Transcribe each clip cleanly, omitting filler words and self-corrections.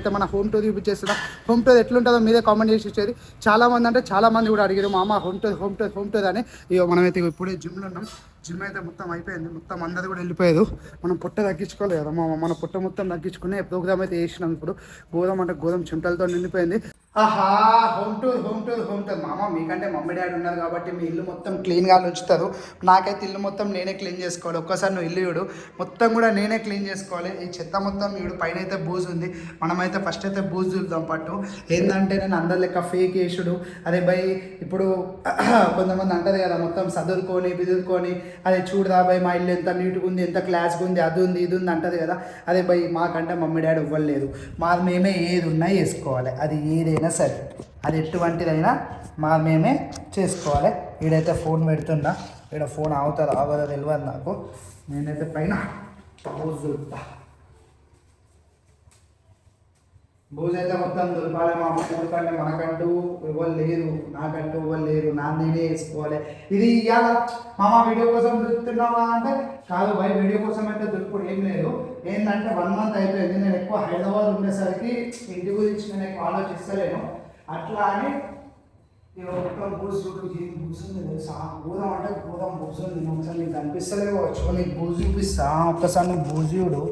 అయితే మన home tour చూపించేస్తున్నా. Home tour ఎట్లుంటుందో మీరే కామెంట్ చేసి ఇచ్చేది. చాలామంది అంటే చాలామంది కూడా అడిగారు మామ హోమ్ టూర్ అని. ఇక మనమైతే ఇప్పుడే జిమ్లో ఉన్నాం. జిమ్ అయితే మొత్తం అయిపోయింది, మొత్తం అందరు కూడా వెళ్ళిపోయారు. మనం పొట్ట తగ్గించుకోవాలి కదా మన పొట్ట మొత్తం తగ్గించుకునే ప్రోగ్రామ్ అయితే వేసినాం. ఇప్పుడు గోధుమ అంటే గోధుమ చెమటలతో నిండిపోయింది. ఆహా, హోమ్ టూర్ మామ. మీకంటే మమ్మీ డాడీ ఉన్నారు కాబట్టి మీ ఇల్లు మొత్తం క్లీన్గా ఉంచుతారు. నాకైతే ఇల్లు మొత్తం నేనే క్లీన్ చేసుకోవాలి. ఒక్కసారి నువ్వు ఇల్లు ఇడు మొత్తం కూడా నేనే క్లీన్ చేసుకోవాలి. ఈ చెత్త మొత్తం ఇడు పైన అయితే బూజు ఉంది. మనమైతే ఫస్ట్ అయితే బూజు చూద్దాం పట్టు. ఏంటంటే నేను అందరి లెక్క ఫేక్ వేసుడు. అదే బై ఇప్పుడు కొంతమంది అంటారు కదా మొత్తం చదువుకొని బిదురుకొని అదే చూడరా బై మా ఇల్లు ఎంత నీట్గా ఉంది, ఎంత క్లాస్గా ఉంది, అది ఉంది ఇది ఉంది అంటది కదా. అదే బై మాకంటే మమ్మీ డాడీ ఇవ్వలేదు. మాది మేమే ఏది ఉన్నా వేసుకోవాలి. అది ఏదైనా సరే, అది ఎటువంటిదైనా మేమే చేసుకోవాలి. ఈడైతే ఫోన్ పెడుతున్నా. ఈడ ఫోన్ ఆగుతారు ఆగదో తెలియదు నాకు. నేనైతే పైన బూజు అయితే మొత్తం దులపాలి మా అమ్మ. ఎందుకంటే మనకంటూ ఎవరు లేరు, నాకంటూ ఎవరు లేరు, నేనే వేసుకోవాలి. ఇది ఇవాళ మామ వీడియో కోసం దులుపుతున్నావా అంటే కాదు బై, వీడియో కోసం అయితే దులుపుడు ఏం లేదు. ఏంటంటే 1 month అయిపోయింది. నేను ఎక్కువ హైదరాబాద్ ఉండేసరికి ఇంటి గురించి నేను ఎక్కువ ఆలోచిస్తలేను. అట్లా అని మొత్తం బూజు బూజుంది తెలుసా. గోధుమ అంటే గోధుమ బూజుంది. ఒకసారి నీకు కనిపిస్తలే కావచ్చు. నీకు బూజు చూపిస్తా ఒక్కసారి. నువ్వు బూజుడు,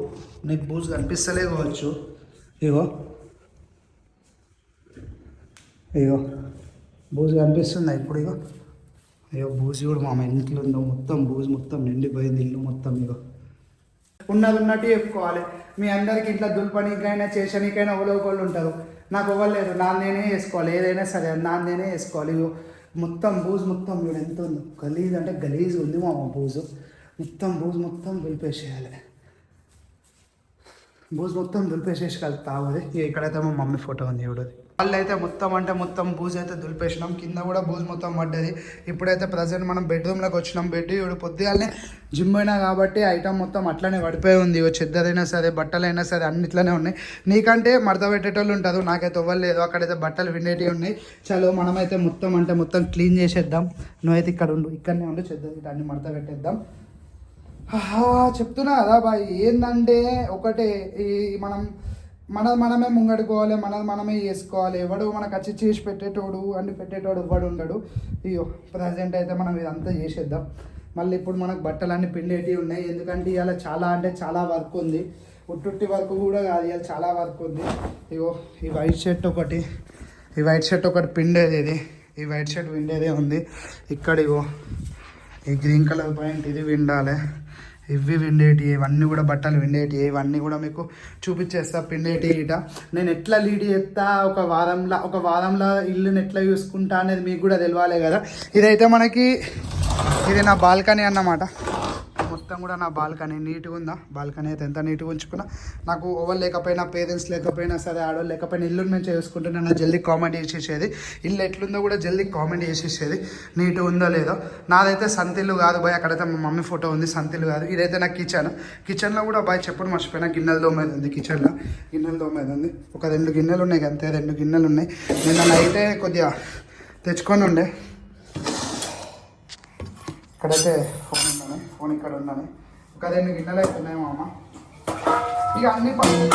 నీకు బూజు కనిపిస్తలే కావచ్చు. ఇగో బూజు కనిపిస్తుందా ఇప్పుడు? ఇగో బూజు కూడా మామ ఇంట్లో ఉందో మొత్తం బూజు మొత్తం నిండిపోయింది ఇల్లు మొత్తం. ఉన్నది ఉన్నట్టు చెప్పుకోవాలి. మీ అందరికి ఇంట్లో దుల్పనీకైనా చేసనీకైనా ఒకళ్ళు ఉంటారు. నాకు ఇవ్వలేదు, నేనే వేసుకోవాలి. ఏదైనా సరే నేనే వేసుకోవాలి. మొత్తం బూజు మొత్తం వీడు ఎంత ఉంది, గలీజ్ అంటే గలీజ్ ఉంది మామ. బూజు మొత్తం దులిపేసేయాలి. బూజు మొత్తం దులిపేసేసి తాగుది. ఇక్కడైతే మా మమ్మీ ఫోటో ఉంది ఎవడది. వాళ్ళు అయితే మొత్తం బూజు అయితే దులిపేసినాం. కింద కూడా బూజు మొత్తం పడ్డది. ఇప్పుడైతే ప్రజెంట్ మనం బెడ్రూమ్లోకి వచ్చినాం. బెడ్ ఇప్పుడు పొద్దుగానే జిమ్ అయినా కాబట్టి ఐటమ్ మొత్తం అట్లనే పడిపోయి ఉంది. చెద్దరైనా సరే బట్టలైనా సరే అన్ని ఇట్లనే ఉన్నాయి. నీకంటే మడత పెట్టేటోళ్ళు ఉంటారు, నాకైతే ఇవ్వలేదు. అక్కడైతే బట్టలు విండేటివి ఉన్నాయి. చలో మనమైతే మొత్తం క్లీన్ చేసేద్దాం. నువ్వైతే ఇక్కడనే ఉండు, చెద్దరి అన్ని మడత పెట్టేద్దాం. చెప్తున్నా కదా బాయ్, ఏంటంటే ఒకటే ఈ మనమే ముంగడుకోవాలి, మనమే చేసుకోవాలి. ఎవడు మనకు వచ్చి చేసి పెట్టేటోడు అన్ని పెట్టేటోడు ఎవడు ఉండడు. ప్రజెంట్ అయితే మనం ఇదంతా చేసేద్దాం. మళ్ళీ ఇప్పుడు మనకు బట్టలన్నీ పిండేటివి ఉన్నాయి. ఎందుకంటే ఇవాళ చాలా వర్క్ ఉంది. ఉట్టుట్టి వర్క్ కూడా కాదు, ఇవాళ చాలా వర్క్ ఉంది. ఈ వైట్ షర్ట్ ఒకటి పిండేది. ఈ వైట్ షర్ట్ విండేదే ఉంది. ఇక్కడ ఈ గ్రీన్ కలర్ పాయింట్ ఇది విండాలి. ఇవి విండేటి, ఇవన్నీ కూడా బట్టలు విండేటి, ఇవన్నీ కూడా మీకు చూపించేస్తా. పిండేటి ఇట నేను ఎట్లా లీడ్ చేస్తా, ఒక వారంలో ఇల్లుని ఎట్లా చూసుకుంటా అనేది మీకు కూడా తెలియాలి కదా. ఇదైతే ఇది నా బాల్కనీ అన్నమాట. మొత్తం కూడా నా బాల్కనీ నీట్గా ఉందా. బాల్కనీ అయితే ఎంత నీట్గా ఉంచుకున్నా. నాకు ఎవరు లేకపోయినా, పేరెంట్స్ లేకపోయినా సరే, ఆడవాళ్ళు లేకపోయినా ఇల్లుని నేను చేసుకుంటున్నా. నాకు జల్దీ కామెంట్ చేసేసేది. ఇల్లు ఎట్లుందో కూడా జల్దీ కామెంట్ చేసేసేది. నీట్గా ఉందో లేదో. నాదైతే సంతిల్లు కాదు బాయ్. అక్కడైతే మా మమ్మీ ఫోటో ఉంది, సంతిల్లు కాదు. ఇదైతే నా కిచెన్లో కూడా బాయ్ చెప్పడం మర్చిపోయినా. గిన్నెల దోమేది ఉంది కిచెన్లో. ఒక 2 గిన్నెలు ఉన్నాయి అంతే, 2 గిన్నెలు ఉన్నాయి. నిన్న నైటే కొద్దిగా తెచ్చుకొని ఉండే. ఇక్కడైతే ఫోన్ ఇక్కడ ఉందని ఒక 2 గిన్నెలు అయితే ఉన్నాయి మామ. ఇక అన్ని పనులు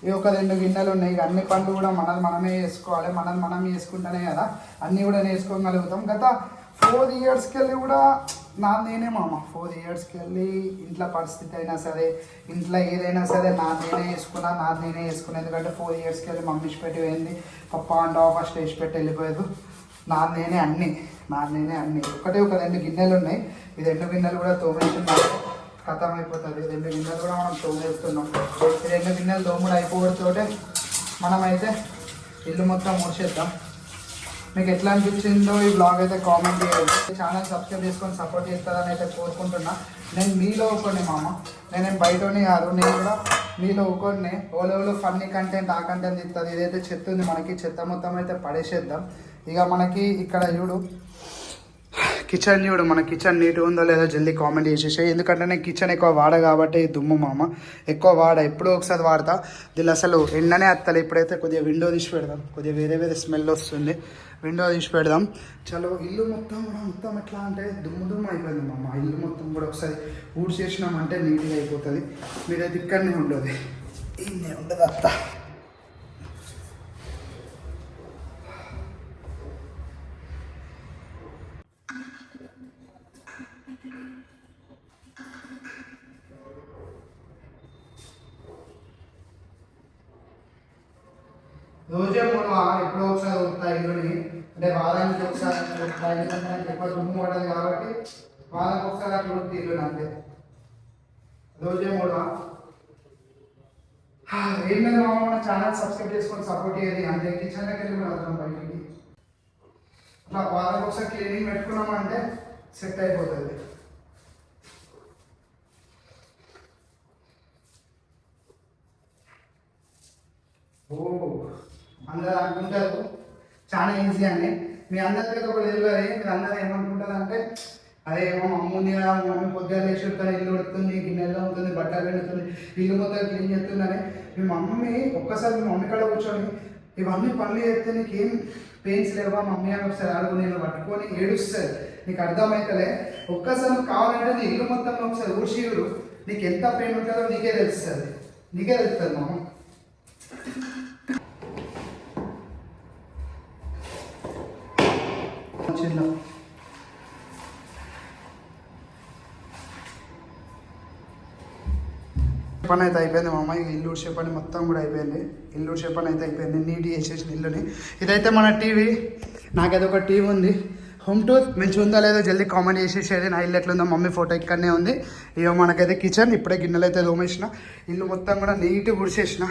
ఇక ఒక 2 గిన్నెలు ఉన్నాయి. ఇక అన్ని పనులు కూడా మనమే చేసుకోవాలి. మనం చేసుకుంటేనే కదా అన్నీ కూడా నేర్చుకోగలుగుతాం. గత 4 yearsకి వెళ్ళి కూడా నేనే మామ. 4 yearsకి వెళ్ళి ఇంట్లో పరిస్థితి అయినా సరే, ఇంట్లో ఏదైనా సరే నేనే వేసుకున్నా. ఎందుకంటే 4 yearsకి వెళ్ళి మమ్మీ పెట్టి పోయింది. పప్ప అంటే ఫస్ట్ వేసి పెట్టి వెళ్ళిపోయారు. నేనే అన్నీ. ఒక 2 గిన్నెలు ఉన్నాయి. ఈ 2 గిన్నెలు కూడా తోమేస్తున్నాం, ఖతం అయిపోతుంది. 2 గిన్నెలు కూడా మనం తోమేస్తున్నాం. ఈ 2 గిన్నెలు తోముడు అయిపోవడంతో మనమైతే ఇల్లు మొత్తం మూసేద్దాం. మీకు ఎట్లా అనిపించిందో ఈ బ్లాగ్ అయితే కామెంట్ చేయండి. ఛానల్ సబ్స్క్రైబ్ చేసుకొని సపోర్ట్ చేస్తారని అయితే కోరుకుంటున్నా. నేను మీలో ఒకరిని మామ, నేనేం బయటనే కాదు, నేను కూడా మీలో ఒకరిని. ఓలో ఫన్నీ కంటెంట్ ఆ కంటెంట్ ఇస్తుంది. ఇదైతే చెత్త ఉంది మనకి, చెత్త మొత్తం అయితే పడేసేద్దాం. ఇక మనకి ఇక్కడ చూడు కిచెన్ చూడు, మన కిచెన్ నీట్గా ఉందో లేదో జల్దీ కామెంట్ చేసేసాయి. ఎందుకంటే నేను కిచెన్ ఎక్కువ వాడ కాబట్టి దుమ్ము మామ ఎక్కువ వాడ, ఎప్పుడో ఒకసారి వాడతా. దీనిలో అసలు ఎండనే వస్తలే. ఇప్పుడైతే కొద్దిగా విండో తీసి పెడదాం, కొద్దిగా వేరే వేరే స్మెల్ వస్తుంది, విండో తీసి పెడదాం. చలో ఇల్లు మొత్తం కూడా మొత్తం ఎట్లా అంటే దుమ్ము దుమ్ము అయిపోయింది మామ. ఇల్లు మొత్తం కూడా ఒకసారి ఊడ్ చేసినామంటే నీట్గా అయిపోతుంది. మీరైతే ఇక్కడనే ఉండదు, ఇన్నే ఉండదు అత్త. రోజే మూడు ఎప్పుడో ఒకసారి వస్తాయి ఇల్లుని, అంటే వారానికి ఒకసారి ఎక్కువ దుమ్ము పడదు కాబట్టి వారానికి ఒకసారి అట్లా వస్తుంది ఇల్లుని అంతే. రోజే మూడు ఏం లేదు మామ, మన ఛానల్ సబ్స్క్రైబ్ చేసుకొని సపోర్ట్ చేయాలి అంతే. కిచెన్లోకి వెళ్ళి కూడా వద్దాం బయటికి. అట్లా వారానికి ఒకసారి క్లీనింగ్ పెట్టుకున్నామంటే సెట్ అయిపోతుంది. ఓ అందరు అనుకుంటారు చాలా ఈజీ అని. మీ అందరికీ ఒక తెలియదు. మీరు అందరూ ఏమనుకుంటారు అంటే, అదే మా మమ్మీ ఉంది కదా, మమ్మీ పొద్దుగా లేచి ఉంటాను, ఇల్లు ఉడుతుంది, గిన్నెల్లో ఉంటుంది, బట్టలు పెడుతుంది, ఇల్లు మొత్తం క్లీన్ చేస్తుందని. మీ మమ్మీ ఒక్కసారి మీ మమ్మీ కాడ కూర్చొని ఇవన్నీ పనులు చేస్తే నీకేం పెయిన్స్ లేవా మమ్మీ అని ఒకసారి అడుగు. నేను పట్టుకొని ఏడుస్తుంది, నీకు అర్థమవుతలే. ఒక్కసారి కావాలంటే నీ ఇల్లు మొత్తం ఒకసారి ఊడ్చిడు, నీకు ఎంత పెయిన్ ఉంటుందో నీకే తెలుస్తుంది, నీకే తెలుస్తుంది మమ్మ. చిన్న పని అయితే అయిపోయింది మా అమ్మాయి. ఇల్లు ఊడ్చే పని మొత్తం కూడా అయిపోయింది. ఇల్లు ఊడ్చే పని అయితే అయిపోయింది, నీట్గా చేసేసిన ఇల్లుని. ఇదైతే మన టీవీ, నాకైతే ఒక టీవీ ఉంది. హోమ్ టూర్ మంచిగా ఉందో లేదో జల్దీ కామెంట్ చేసేసేది. నా ఇల్లు ఎట్లుందో మమ్మీ ఫోటో ఇక్కడనే ఉంది. ఇవో మనకైతే కిచెన్, ఇప్పుడే గిన్నెలు అయితే తోమేసిన, ఇల్లు మొత్తం కూడా నీట్గా ఊడ్చేసిన.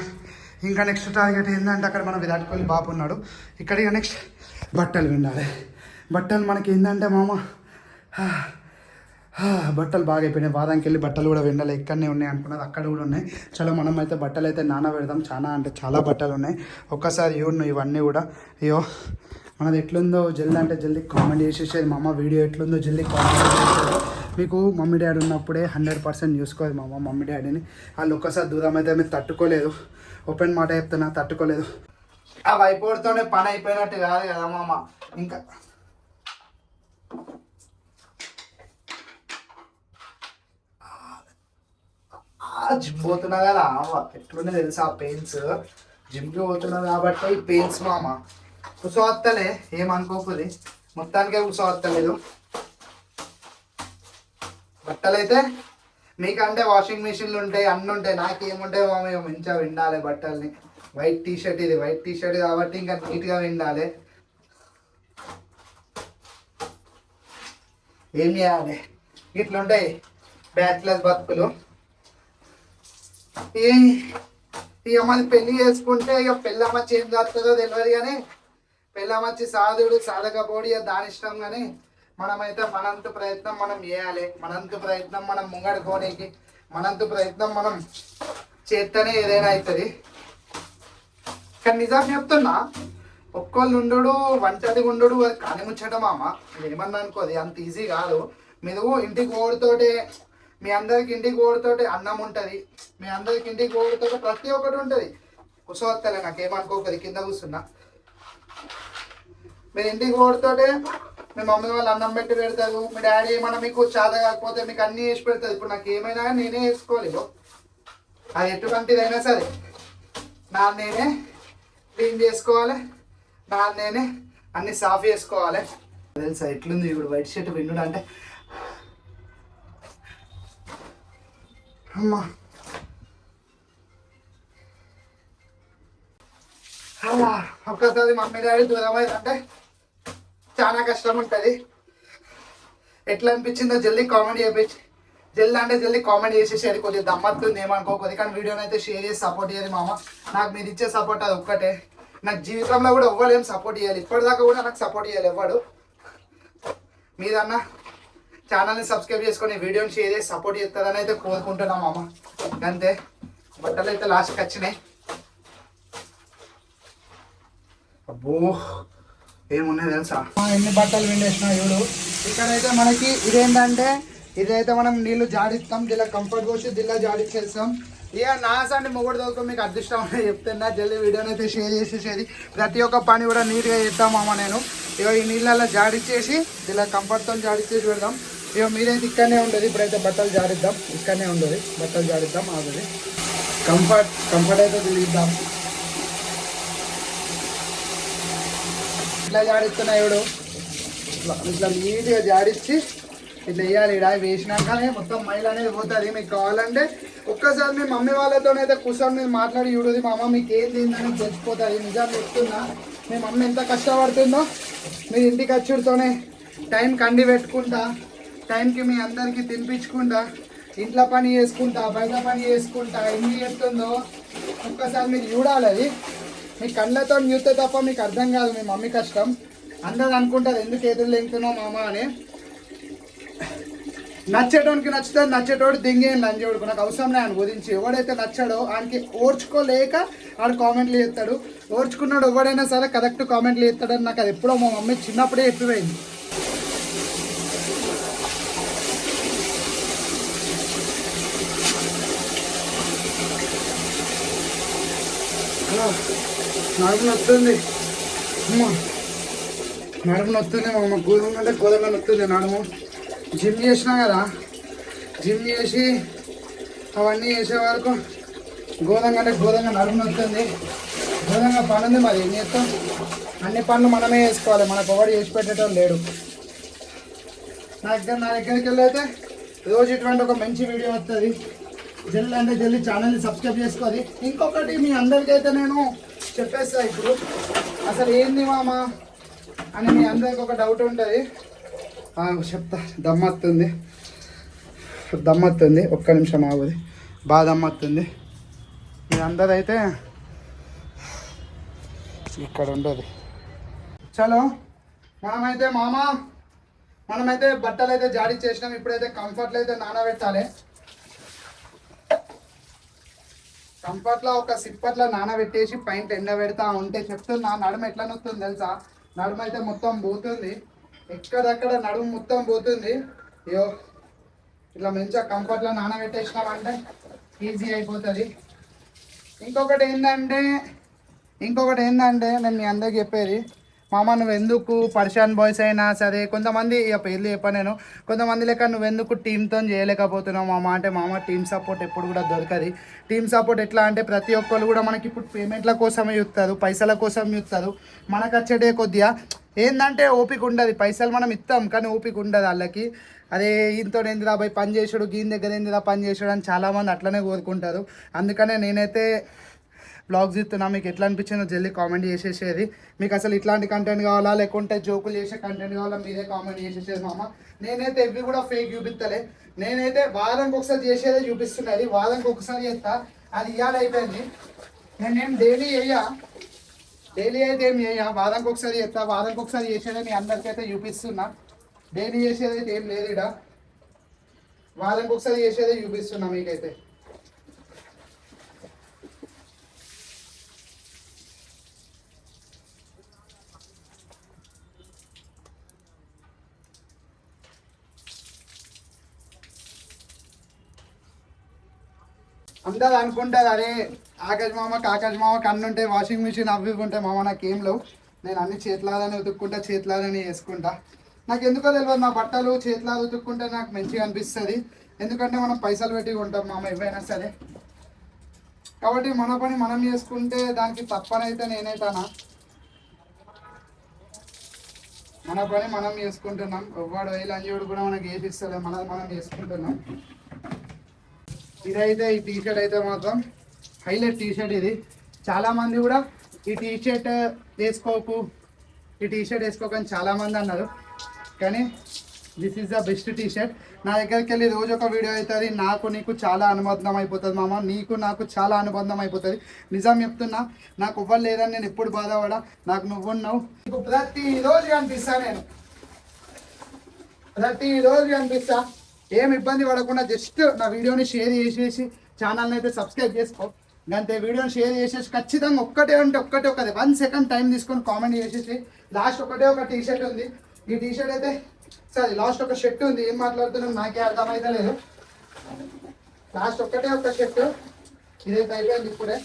ఇంకా నెక్స్ట్ టార్గెట్ ఏంటంటే అక్కడ మన విరాట్ కోహ్లీ బాబు ఉన్నాడు, ఇక్కడ ఇక నెక్స్ట్ బట్టలు విండాలి. బట్టలు మనకి ఏంటంటే మామ బట్టలు బాగా అయిపోయినాయి. వారానికి వెళ్ళి బట్టలు కూడా విండాలి, ఇక్కడనే ఉన్నాయి అనుకున్నది అక్కడ కూడా ఉన్నాయి. చలో మనం అయితే బట్టలు అయితే నానబెడదాం. చాలా అంటే చాలా బట్టలు ఉన్నాయి. ఒక్కసారి ఇవ్వండి ఇవన్నీ కూడా. అయ్యో మనది ఎట్లుందో జల్దీ అంటే జల్దీ కామెంట్ చేసేసేది. మా అమ్మ వీడియో ఎట్లుందో జల్దీ కామెంట్ చేసేది. మీకు మమ్మీ డాడీ ఉన్నప్పుడే 100% చూసుకోవాలి మా అమ్మ మమ్మీ డాడీని. వాళ్ళు ఒక్కసారి దూరం అయితే మీరు తట్టుకోలేదు, ఓపెన్ మాట చెప్తున్నా, తట్టుకోలేదు. ఆ వైపోడుతోనే పని అయిపోయినట్టు కాదు కదా మామ. ఇంకా జిమ్ పోతున్నా కదా ఎట్లుండే తెలుసా పెయిన్స్. జిమ్కి పోతున్నా కాబట్టి ఈ పెయిన్స్ మామ. కూర్చోవత్తలే, ఏమనుకోకుది, మొత్తానికే కూర్చోవత్తలేదు. బట్టలు అయితే మీకంటే వాషింగ్ మిషన్లు ఉంటాయి, అన్నీ ఉంటాయి, నాకేముంటాయి మామ. మంచిగా విండాలి బట్టల్ని. వైట్ టీషర్ట్, ఇది వైట్ టీషర్ట్ కాబట్టి ఇంకా నీట్గా విండాలి. ఏం చేయాలి, ఇట్లుంటాయి బ్యాచిలర్స్ బతుకులు. ఇక మన పెళ్లి చేసుకుంటే ఇక పెళ్ళమ్మచ్చి ఏం చేస్తుందో తెలియదు కానీ, పెళ్ళమ్మచ్చి సాధుడు సాధకపోడి దాని ఇష్టం. కానీ మనమైతే మనంతు ప్రయత్నం మనం చేయాలి. మనంతు ప్రయత్నం మనం ముంగడుకోనికి, మనంతు ప్రయత్నం మనం చేస్తేనే ఏదైనా అవుతుంది. కానీ నిజం చెప్తున్నా, ఒక్కోళ్ళు ఉండడు వంటది ఉండడు, అది కాని ముచ్చట మామ. ఏమన్నా అనుకోది, అంత ఈజీ కాదు. మీరు ఇంటికి ఓడితోటే, మీ అందరికి ఇంటికి ఓడితోటే అన్నం ఉంటుంది, మీ అందరికి ఇంటికి ఓడితోటే ప్రతి ఒక్కటి ఉంటుంది. కూర్చోవత్తలే, నాకేమనుకోకది, కింద కూర్చున్నా. మీరు ఇంటికి ఓడితోటే మీ మమ్మీ వాళ్ళు అన్నం పెట్టి పెడతారు, మీ డాడీ ఏమన్నా మీకు చాద కాకపోతే మీకు అన్నీ వేసి పెడతారు. ఇప్పుడు నాకు ఏమైనా నేనే వేసుకోలేదు, అది ఎటువంటిదైనా సరే నా నేనే క్లీన్ చేసుకోవాలి, నా నేనే అన్ని సాఫ్ చేసుకోవాలి. తెలుసా ఎట్లుంది ఇప్పుడు వైట్ షర్ట్ విండు అంటే. అమ్మా ఒక్కసారి మమ్మీ డాడీ దూరం అంటే చాలా కష్టం ఉంటుంది. ఎట్లా అనిపించిందో జల్దీ కామెంట్ చేయించి, జల్దీ అంటే జల్దీ కామెంట్ చేసేసేది. కొద్దిగా దమ్మత్తుంది ఏమనుకోకూడదు, కానీ వీడియోని అయితే షేర్ చేసి సపోర్ట్ చేయాలి మామ. నాకు మీరు ఇచ్చే సపోర్ట్ అది ఒక్కటే. నాకు జీవితంలో కూడా ఎవ్వరు సపోర్ట్ చేయాలి, ఇప్పటిదాకా కూడా నాకు సపోర్ట్ చేయాలి ఎవ్వడు. మీరన్నా ఛానల్ని సబ్స్క్రైబ్ చేసుకొని వీడియోని షేర్ చేసి సపోర్ట్ చేస్తారని అయితే కోరుకుంటున్నాం మామ. అంతే, బట్టలు అయితే లాస్ట్కి వచ్చినాయి. అబ్బో ఏమున్నాయి తెలుసా ఎన్ని బట్టలు విండేసినా చూడు. ఇక్కడైతే మనకి ఇదేంటంటే ఇదైతే మనం నీళ్లు జాడిస్తాం, దీనిలో కంఫర్ట్ వచ్చి దీనిలో జాడిచ్చేస్తాం. ఇక నాసండి మొగుడు దొరకు మీకు అదృష్టం అని చెప్తున్నా. జల్దీ వీడియోని అయితే షేర్ చేసేసేది, ప్రతి ఒక్క పని కూడా నీట్గా చేద్దామమ్మ. నేను ఇక ఈ నీళ్ళల్లో జాడిచ్చేసి ఇలా కంఫర్ట్తో జాడిచ్చేసి పెడదాం. ఇక మీరైతే ఇక్కడనే ఉండదు, ఇప్పుడైతే బట్టలు జాడిద్దాం, ఇక్కడనే ఉండదు బట్టలు జాడిద్దాం. ఆల్రెడీ కంఫర్ట్ అయితే తెలియద్దాం. ఇట్లా జాడిస్తున్నా ఇప్పుడు ఇట్లా నీట్గా జాడిచ్చి ఇట్లా వేయాలి. ఇడ వేసినాకనే మొత్తం మైల్ అనేది పోతుంది. మీకు కావాలంటే ఒక్కసారి మీ మమ్మీ వాళ్ళతోనైతే కూర్చొని మీరు మాట్లాడి చూడదు, మా అమ్మ మీకు ఏం తిందని తెలిసిపోతుంది. నిజం చెప్తున్నా, మీ మమ్మీ ఎంత కష్టపడుతుందో. మీరు ఇంటికి వచ్చుడితోనే టైం కండి పెట్టుకుంటా, టైంకి మీ అందరికీ తినిపించుకుంటా, ఇంట్లో పని చేసుకుంటా, బయట పని చేసుకుంటా ఎన్ని చేస్తుందో ఒక్కసారి మీరు చూడాలి. అది మీ కళ్ళతో చూస్తే తప్ప మీకు అర్థం కాదు మీ మమ్మీ కష్టం. అందరు అనుకుంటారు ఎందుకు ఎదురు లెంగుతున్నావు మామ అని. నచ్చేటోనికి నచ్చుతుంది, నచ్చేటోడు దింగేం లంజోడుకు నాకు అవసరం లే. ఆయన గురించి ఎవడైతే నచ్చాడో ఆయనకి ఓర్చుకోలేక ఆడు కామెంట్లు చేస్తాడు. ఓర్చుకున్నాడు ఎవడైనా సరే కరెక్ట్ కామెంట్లు చేస్తాడని నాకు అది ఎప్పుడో మా మమ్మీ చిన్నప్పుడే చెప్పిపోయింది. నడుము నొస్తుంది, నడుము నొస్తుంది మా అమ్మ. గోధుమ అంటే గోధుమ నొస్తుంది నడుము. జిమ్ చేసినా కదా, జిమ్ చేసి అవన్నీ చేసే వరకు గోధుమ అంటే గోధుమ నడుము నొస్తుంది. గోధుమ పని ఉంది, మరి ఏం చేస్తాం. అన్ని పనులు మనమే చేసుకోవాలి, మనకు ఒకటి చేసి పెట్టడం లేడు. నా దగ్గరికి వెళ్ళి అయితే రోజు ఇటువంటి ఒక మంచి వీడియో వస్తుంది. జల్దీ అంటే జల్దీ ఛానల్ని సబ్స్క్రైబ్ చేసుకోవాలి. ఇంకొకటి మీ అందరికైతే నేను చెప్పేస్తా ఇప్పుడు, అసలు ఏంది మామ అని మీ అందరికి ఒక డౌట్ ఉంటుంది. చెప్తా, దమ్మత్తుంది ఒక్క నిమిషం ఆగుది, బాగా దమ్మత్తుంది. మీ అందరైతే ఇక్కడ ఉండదు. చలో మనమైతే బట్టలు అయితే జాడీ చేసినాం. ఇప్పుడైతే కంఫర్ట్లు అయితే నానబెట్టాలి. కంఫర్ట్లో ఒక సిప్పట్లో నానబెట్టేసి పైన ఎండ పెడతా ఉంటే చెప్తున్నా నడుము ఎట్లా నొస్తుంది తెలుసా. నడుము అయితే మొత్తం పోతుంది, ఎక్కడక్కడ నడుము మొత్తం పోతుంది. అయ్యో ఇట్లా మంచిగా కంఫర్ట్లో నానబెట్టేసినామంటే ఈజీ అయిపోతుంది. ఇంకొకటి ఏంటంటే నేను మీ అందరికి చెప్పేది, మామ నువ్వు ఎందుకు పర్షాన్ బాయ్స్ అయినా సరే, కొంతమంది ఇక పేర్లు చెప్పా నేను, కొంతమంది లెక్క నువ్వెందుకు టీంతో చేయలేకపోతున్నావు మామ అంటే, మామ టీం సపోర్ట్ ఎప్పుడు కూడా దొరకదు. టీం సపోర్ట్ ఎట్లా అంటే ప్రతి ఒక్కరు కూడా మనకి ఇప్పుడు పేమెంట్ల కోసమే చూస్తారు, పైసల కోసం చూస్తారు. మనకు వచ్చేటే కొద్దిగా ఏంటంటే ఓపిక ఉండదు. పైసలు మనం ఇస్తాం కానీ ఓపిక ఉండదు వాళ్ళకి. అదే ఇంతో ఏందిరా పోయి పని చేసాడు, గీని దగ్గర ఏందిరా పని చేసాడు అని చాలామంది అట్లనే కోరుకుంటారు. అందుకనే నేనైతే బ్లాగ్స్ ఇస్తున్నా. మీకు ఎట్లా అనిపించిందో జల్దీ కామెంట్ చేసేసేది. మీకు అసలు ఇట్లాంటి కంటెంట్ కావాలా లేకుంటే జోకులు చేసే కంటెంట్ కావాలా మీరే కామెంట్ చేసేసేది మామ. నేనైతే ఇవి కూడా ఫేక్ చూపిస్తలే, నేనైతే వారానికి ఒకసారి చేసేదే చూపిస్తున్నది. వారానికి ఒకసారి చేస్తా, అది ఇవాళ అయిపోయింది. నేనేం డైలీ అయితే ఏం చేయ, వారానికి ఒకసారి చేస్తా. వారానికి ఒకసారి చేసేదే మీ అందరికైతే చూపిస్తున్నా. డైలీ చేసేదైతే ఏం లేదు ఇక్కడ, వారానికి ఒకసారి చేసేదే చూపిస్తున్నా మీకైతే. అందరు అనుకుంటారు అరే ఆకాశ్ మామ కన్నుంటే వాషింగ్ మిషన్ అవి ఉంటాయి మామ, నాకేం లేవు. నేను అన్ని చేతులాదని ఉతుక్కుంటా, చేతులాదని వేసుకుంటా. నాకు ఎందుకో తెలియదు, నా బట్టలు చేతులా ఉతుక్కుంటే నాకు మంచిగా అనిపిస్తుంది. ఎందుకంటే మనం పైసలు పెట్టి కొంటాం మామ ఏవైనా సరే. కాబట్టి మన పని మనం చేసుకుంటే దానికి తప్పనైతే నేనైతానా. మన పని మనం చేసుకుంటున్నాం, ఎవ్వడు లంజోడు కూడా మనకి వేసిస్తలే, మనం చేసుకుంటున్నాం. ఇదైతే ఈ టీషర్ట్ అయితే మాత్రం హైలైట్ టీషర్ట్. ఇది చాలామంది కూడా ఈ టీషర్ట్ వేసుకోకని చాలామంది అన్నారు, కానీ this is the best T-shirt. నా దగ్గరికి వెళ్ళి రోజు ఒక వీడియో అవుతుంది, నీకు చాలా అనుబంధం అయిపోతుంది మామ, నాకు చాలా అనుబంధం అయిపోతుంది. నిజం చెప్తున్నా, నాకు ఎవ్వరు లేదని నేను ఎప్పుడు బాధపడా, నాకు నువ్వున్నావు. నీకు ప్రతిరోజు కనిపిస్తా, ఏం ఇబ్బంది పడకుండా జస్ట్ నా వీడియోని షేర్ చేసేసి ఛానల్ని అయితే సబ్స్క్రైబ్ చేసుకో. అంతే. వీడియోని షేర్ చేసేసి ఖచ్చితంగా ఒక్కటే అంటే ఒక్కటే 1 సెకండ్ టైం తీసుకొని కామెంట్ చేసేసి. లాస్ట్ ఒకటే ఒక టీ షర్ట్ ఉంది. ఈ టీ షర్ట్ అయితే సారీ లాస్ట్ ఒక షర్ట్ ఉంది. ఏం మాట్లాడుతున్నాం నాకే అర్థమైతే లేదు. లాస్ట్ ఒక్కటే ఒక షర్ట్, ఇదైతే అయిపోయింది ఇప్పుడే.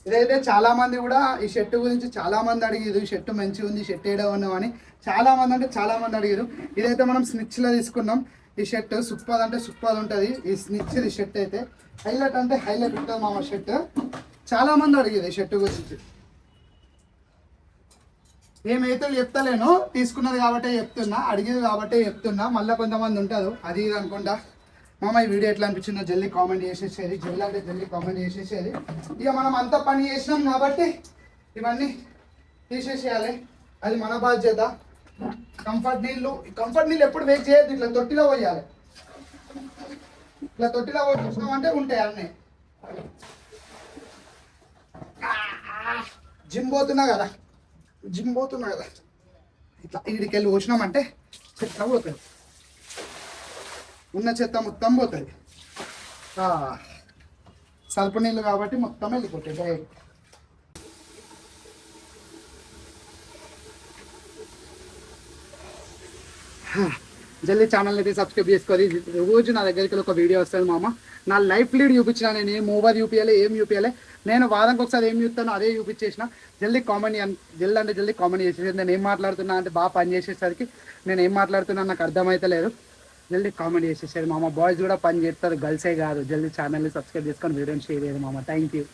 ఇదైతే చాలా మంది కూడా ఈ షర్ట్ గురించి చాలా మంది అడిగారు, ఈ షర్ట్ మంచిగా ఉంది, షర్ట్ ఏడా ఉన్నాం అని చాలా మంది అంటే చాలా మంది అడిగారు. ఇదైతే మనం స్నిచ్లో తీసుకున్నాం. ఈ షర్ట్ సూపర్ అంటే సూపర్ ఉంటుంది. ఈ స్నిచ్ ఈ షర్ట్ అయితే హైలైట్ అంటే హైలైట్ ఉంటుంది మామ షర్ట్. చాలా మంది అడిగేది ఈ షర్ట్ గురించి. ఏమైతే చెప్తలేను, తీసుకున్నది కాబట్టే చెప్తున్నా, అడిగేది కాబట్టే చెప్తున్నా. మళ్ళీ కొంతమంది ఉంటారు అది ఇది అనుకుంటా. మామ ఈ వీడియో ఎట్లా అనిపించిందో జల్దీ కామెంట్ చేసేసేది, జల్దీ అంటే జల్దీ కామెంట్ చేసేసేది. ఇక మనం అంతా పని చేసినాం కాబట్టి ఇవన్నీ తీసేసేయాలి, అది మన బాధ్యత. కంఫర్ట్ నీళ్ళు ఎప్పుడు వేస్ట్ చేయొద్దు, ఇట్లా తొట్టిలో పోయాలి. ఇట్లా తొట్టిలో పోసినామంటే ఉంటాయి అన్నీ. జిమ్ పోతున్నా కదా ఇట్లా వీడికి వెళ్ళి పోసినామంటే చెత్త పోతుంది, ఉన్న చెత్త మొత్తం పోతుంది. సల్పు నీళ్ళు కాబట్టి మొత్తం వెళ్ళిపోతాయి డైరెక్ట్. జల్దీ ఛానల్ అయితే సబ్స్క్రైబ్ చేసుకోవాలి. రోజు నా దగ్గరికి ఒక వీడియో వస్తుంది మామ. నా లైఫ్ లీడ్ చూపించిన, నేను ఏం ఓవర్ చూపించాలి ఏం చూపించాలి, నేను వారానికి ఒకసారి ఏం చూస్తానో అదే చూపించేసిన. జల్దీ కామెంట్ చేసేసి. నేను ఏం మాట్లాడుతున్నా అంటే బాగా పని చేసేసరికి నేను ఏం మాట్లాడుతున్నా నాకు అర్థమైతే లేదు. జల్దీ కామెంట్ చేసేసారు మామ. బాయ్స్ కూడా పని చేస్తారు, గర్ల్సే కాదు. జల్దీ ఛానల్ని సబ్స్క్రైబ్ చేసుకొని వీడియోని షేర్ చేయాలి మామ. Thank you.